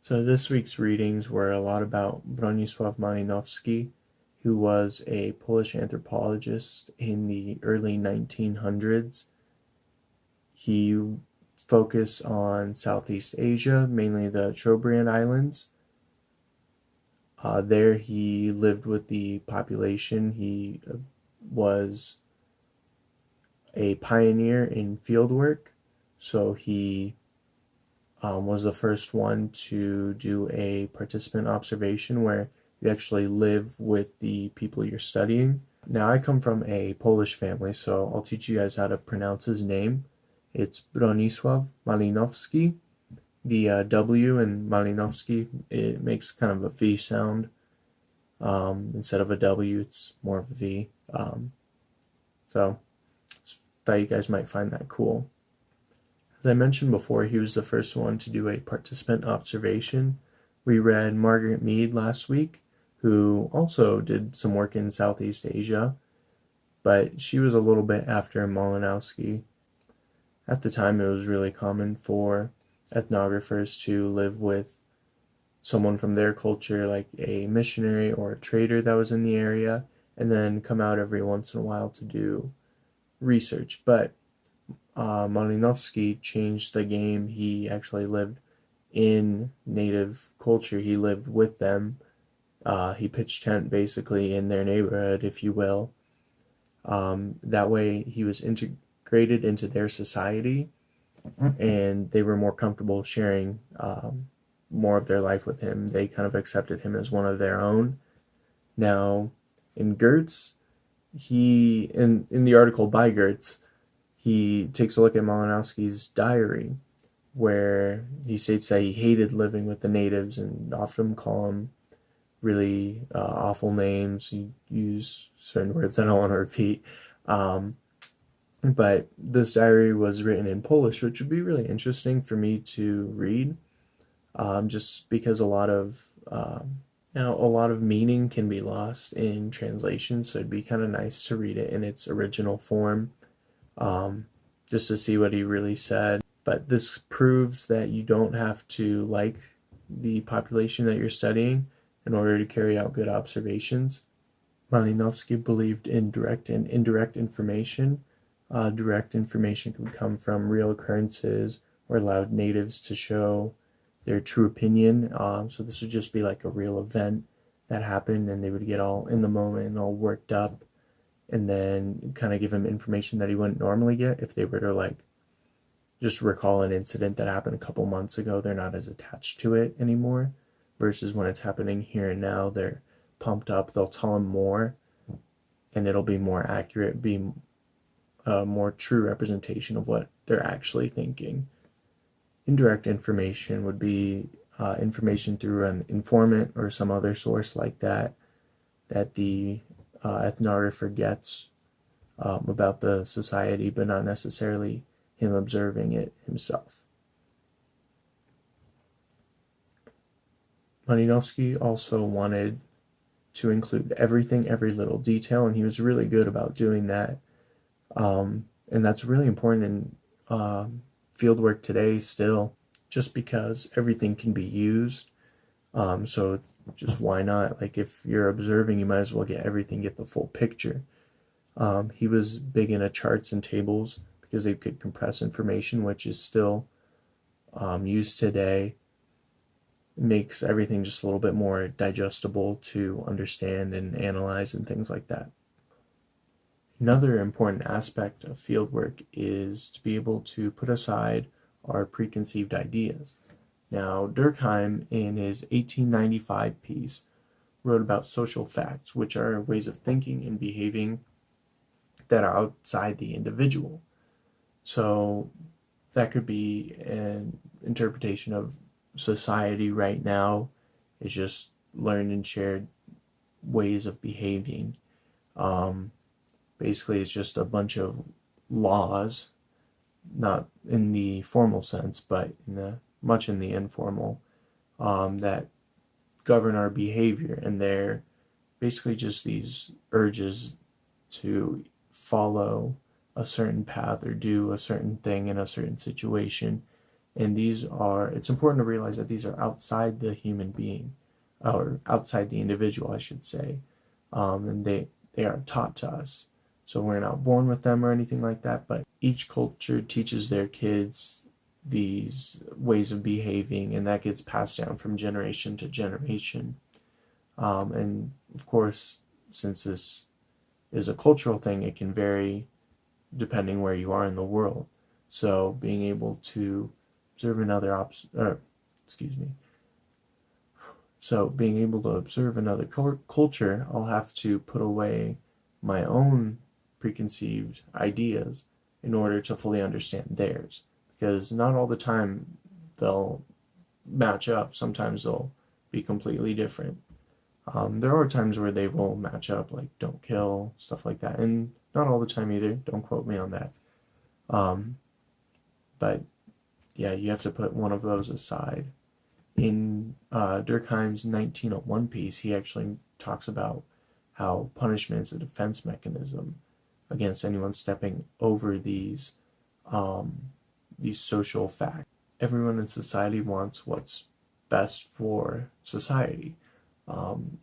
So this week's readings were a lot about Bronisław Malinowski, who was a Polish anthropologist in the early 1900s. He focused on Southeast Asia, mainly the Trobriand Islands. There he lived with the population. He was a pioneer in fieldwork, so he was the first one to do a participant observation where you actually live with the people you're studying. Now, I come from a Polish family, so I'll teach you guys how to pronounce his name. It's Bronisław Malinowski. The W in Malinowski, it makes kind of a V sound. Instead of a W, it's more of a V. So thought you guys might find that cool. As I mentioned before, he was the first one to do a participant observation. We read Margaret Mead last week, who also did some work in Southeast Asia, but she was a little bit after Malinowski. At the time, it was really common for ethnographers to live with someone from their culture, like a missionary or a trader that was in the area, and then come out every once in a while to do research. But Malinowski changed the game. He actually lived in native culture. He lived with them. He pitched tent basically in their neighborhood, if you will. That way he was integrated into their society, and they were more comfortable sharing more of their life with him. They kind of accepted him as one of their own. Now, in Gertz, in the article by Gertz, he takes a look at Malinowski's diary, where he states that he hated living with the natives and often call them really awful names. He used certain words I don't want to repeat. But this diary was written in Polish, which would be really interesting for me to read, just because a lot of meaning can be lost in translation, so it'd be kind of nice to read it in its original form, just to see what he really said. But this proves that you don't have to like the population that you're studying in order to carry out good observations. Malinowski believed in direct and indirect information. Direct information could come from real occurrences or allowed natives to show their true opinion. So this would just be like a real event that happened, and they would get all in the moment and all worked up, and then kind of give him information that he wouldn't normally get. If they were to like just recall an incident that happened a couple months ago, they're not as attached to it anymore, versus when it's happening here and now, they're pumped up. They'll tell him more, and it'll be more accurate, be a more true representation of what they're actually thinking. Indirect information would be information through an informant or some other source like that the ethnographer gets about the society, but not necessarily him observing it himself. Malinowski also wanted to include everything, every little detail, and he was really good about doing that. And that's really important in fieldwork today still, just because everything can be used. So just why not? Like, if you're observing, you might as well get everything, get the full picture. He was big into charts and tables because they could compress information, which is still used today. It makes everything just a little bit more digestible to understand and analyze and things like that. Another important aspect of fieldwork is to be able to put aside our preconceived ideas. Now, Durkheim, in his 1895 piece, wrote about social facts, which are ways of thinking and behaving that are outside the individual. So that could be an interpretation of society right now. It's just learned and shared ways of behaving. Basically, it's just a bunch of laws, not in the formal sense, but much in the informal, that govern our behavior, and they're basically just these urges to follow a certain path or do a certain thing in a certain situation And it's important to realize that these are outside the human being, or outside the individual, I should say. And they are taught to us. So we're not born with them or anything like that, but each culture teaches their kids these ways of behaving, and that gets passed down from generation to generation. And of course, since this is a cultural thing, it can vary depending where you are in the world. So being able to observe being able to observe another culture, I'll have to put away my own preconceived ideas in order to fully understand theirs. Because not all the time they'll match up. Sometimes they'll be completely different. There are times where they will match up, like don't kill, stuff like that. And not all the time either. Don't quote me on that. But yeah, you have to put one of those aside. In Durkheim's 1901 piece, he actually talks about how punishment is a defense mechanism against anyone stepping over these social facts. Everyone in society wants what's best for society,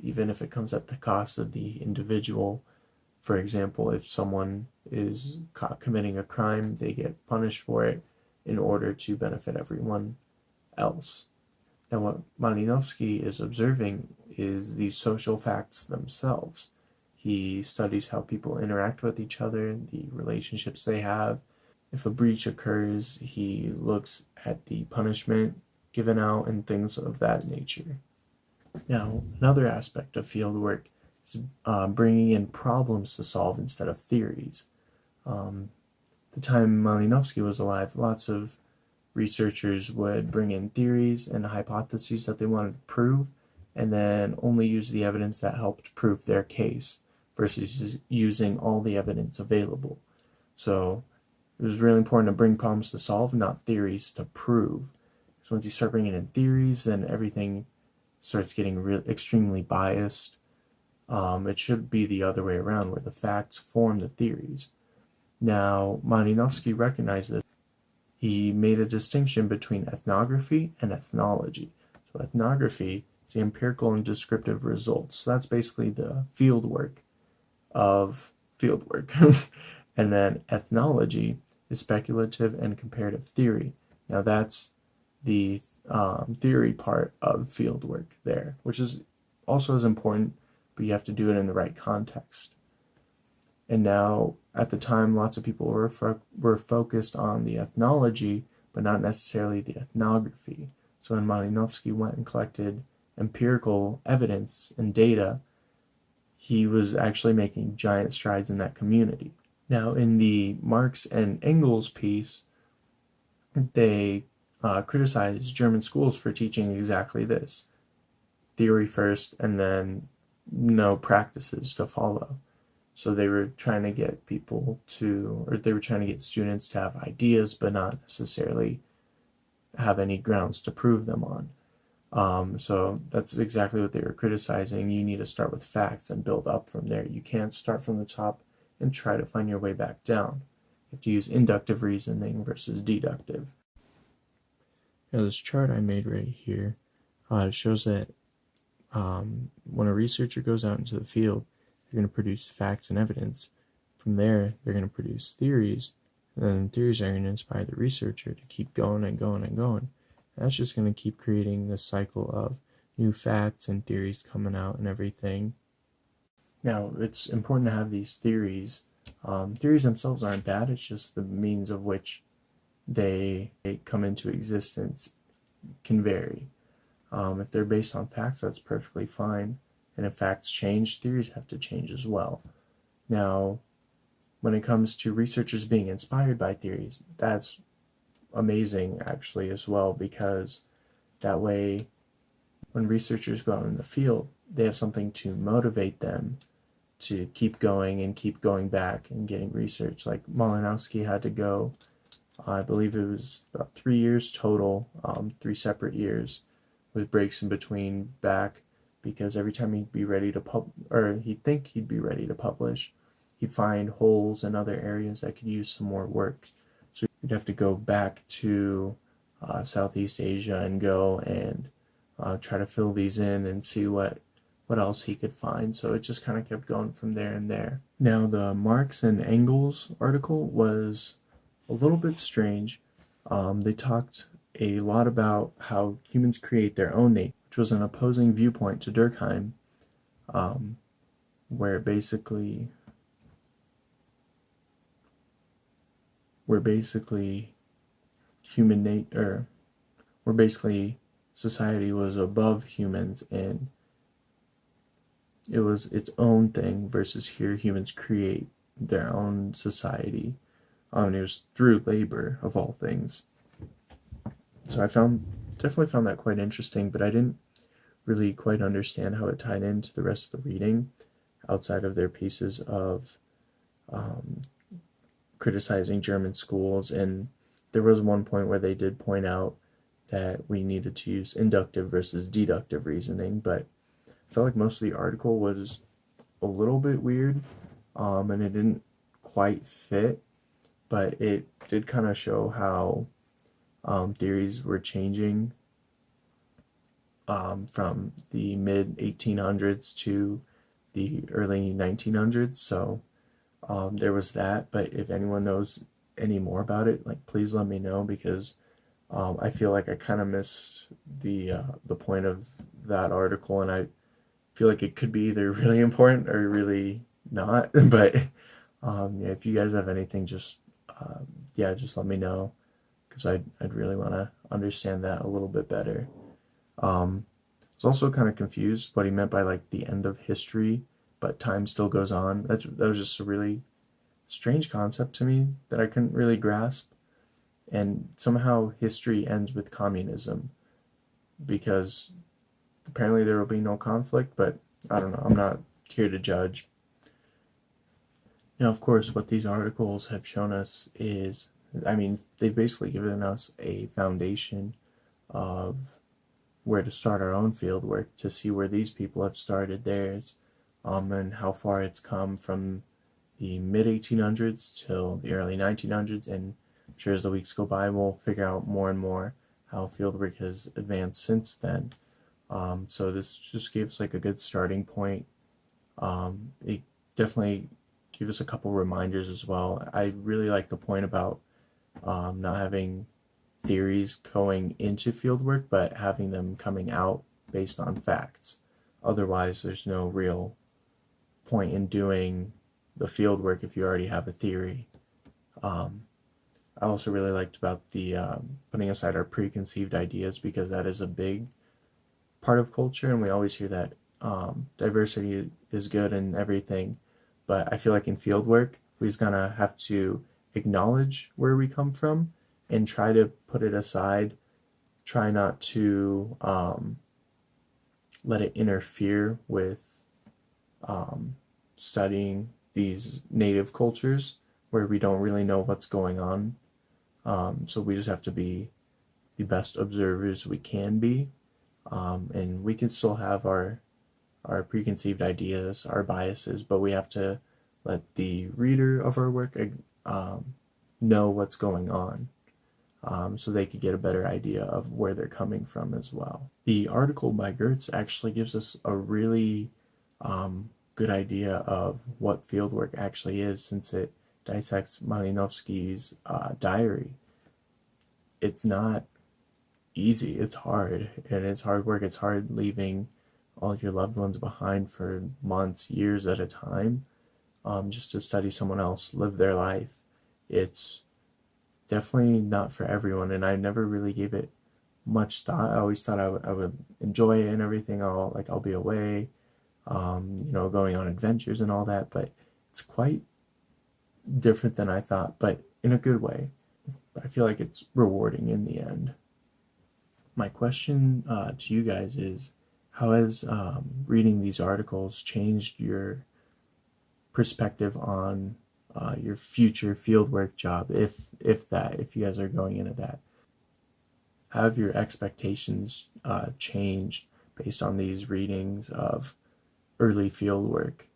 even if it comes at the cost of the individual. For example, if someone is caught committing a crime, they get punished for it in order to benefit everyone else. Now, what Malinowski is observing is these social facts themselves. He studies how people interact with each other, the relationships they have. If a breach occurs, he looks at the punishment given out and things of that nature. Now, another aspect of fieldwork is bringing in problems to solve instead of theories. The time Malinowski was alive, lots of researchers would bring in theories and hypotheses that they wanted to prove, and then only use the evidence that helped prove their case versus using all the evidence available. So it was really important to bring problems to solve, not theories to prove. Because once you start bringing in theories, then everything starts getting extremely biased. It should be the other way around, where the facts form the theories. Now, Malinowski recognized this. He made a distinction between ethnography and ethnology. So ethnography is the empirical and descriptive results. So that's basically the field work of fieldwork. And then ethnology is speculative and comparative theory. Now that's the theory part of fieldwork there, which is also as important, but you have to do it in the right context. And now, at the time, lots of people were focused on the ethnology, but not necessarily the ethnography. So when Malinowski went and collected empirical evidence and data, he was actually making giant strides in that community. Now, in the Marx and Engels piece, they criticized German schools for teaching exactly this: theory first, and then no practices to follow. So they were trying to get students to have ideas, but not necessarily have any grounds to prove them on. So that's exactly what they were criticizing. You need to start with facts and build up from there. You can't start from the top and try to find your way back down. You have to use inductive reasoning versus deductive. Now, this chart I made right here shows that when a researcher goes out into the field, they're going to produce facts and evidence. From there, they're going to produce theories, and then theories are going to inspire the researcher to keep going and going and going. And that's just going to keep creating this cycle of new facts and theories coming out and everything. Now, it's important to have these theories. Theories themselves aren't bad, it's just the means of which they come into existence can vary. If they're based on facts, that's perfectly fine. And if facts change, theories have to change as well. Now, when it comes to researchers being inspired by theories, that's amazing actually as well, because that way, when researchers go out in the field, they have something to motivate them to keep going and keep going back and getting research. Like Malinowski had to go, I believe it was about 3 years total, 3 separate years with breaks in between back, because every time he'd be ready to he'd think he'd be ready to publish, he'd find holes in other areas that could use some more work. So he'd have to go back to Southeast Asia and go and try to fill these in and see what else he could find. So it just kind of kept going from there and there. Now the Marx and Engels article was a little bit strange. They talked a lot about how humans create their own nature, which was an opposing viewpoint to Durkheim, where basically human nature, where basically society was above humans and it was its own thing, versus here humans create their own society. It was through labor of all things. So I definitely found that quite interesting, but I didn't really quite understand how it tied into the rest of the reading outside of their pieces of criticizing German schools. And there was one point where they did point out that we needed to use inductive versus deductive reasoning, but I felt like most of the article was a little bit weird, and it didn't quite fit, but it did kind of show how theories were changing from the mid 1800s to the early 1900s. So there was that. But if anyone knows any more about it, like, please let me know, because I feel like I kind of missed the point of that article, and I feel like it could be either really important or really not. But yeah, if you guys have anything, just just let me know, because I'd really want to understand that a little bit better. I was also kind of confused what he meant by like the end of history, but time still goes on. That was just a really strange concept to me that I couldn't really grasp. And somehow history ends with communism, because apparently there will be no conflict, but I don't know. I'm not here to judge. Now, of course, what these articles have shown us is, I mean, they've basically given us a foundation of where to start our own field work, to see where these people have started theirs, and how far it's come from the mid 1800s till the early 1900s. And I'm sure as the weeks go by, we'll figure out more and more how fieldwork has advanced since then. So this just gives like a good starting point. It definitely gave us a couple reminders as well. I really like the point about not having theories going into fieldwork, but having them coming out based on facts. Otherwise, there's no real point in doing the fieldwork if you already have a theory. I also really liked about the putting aside our preconceived ideas, because that is a big part of culture, and we always hear that diversity is good and everything, but I feel like in fieldwork we're just gonna have to acknowledge where we come from and try to put it aside, try not to let it interfere with studying these native cultures where we don't really know what's going on. So we just have to be the best observers we can be, and we can still have our preconceived ideas, our biases, but we have to let the reader of our work know what's going on, so they could get a better idea of where they're coming from as well. The article by Gertz actually gives us a really good idea of what fieldwork actually is, since it dissects Malinowski's diary. It's not easy, it's hard, and it's hard work. It's hard leaving all your loved ones behind for months, years at a time, just to study someone else live their life. It's definitely not for everyone, and I never really gave it much thought. I always thought I would enjoy it and everything. I'll be away, going on adventures and all that, but it's quite different than I thought, but in a good way. But I feel like it's rewarding in the end. My question to you guys is, how has reading these articles changed your perspective on your future fieldwork job, if you guys are going into that? How have your expectations changed based on these readings of early fieldwork?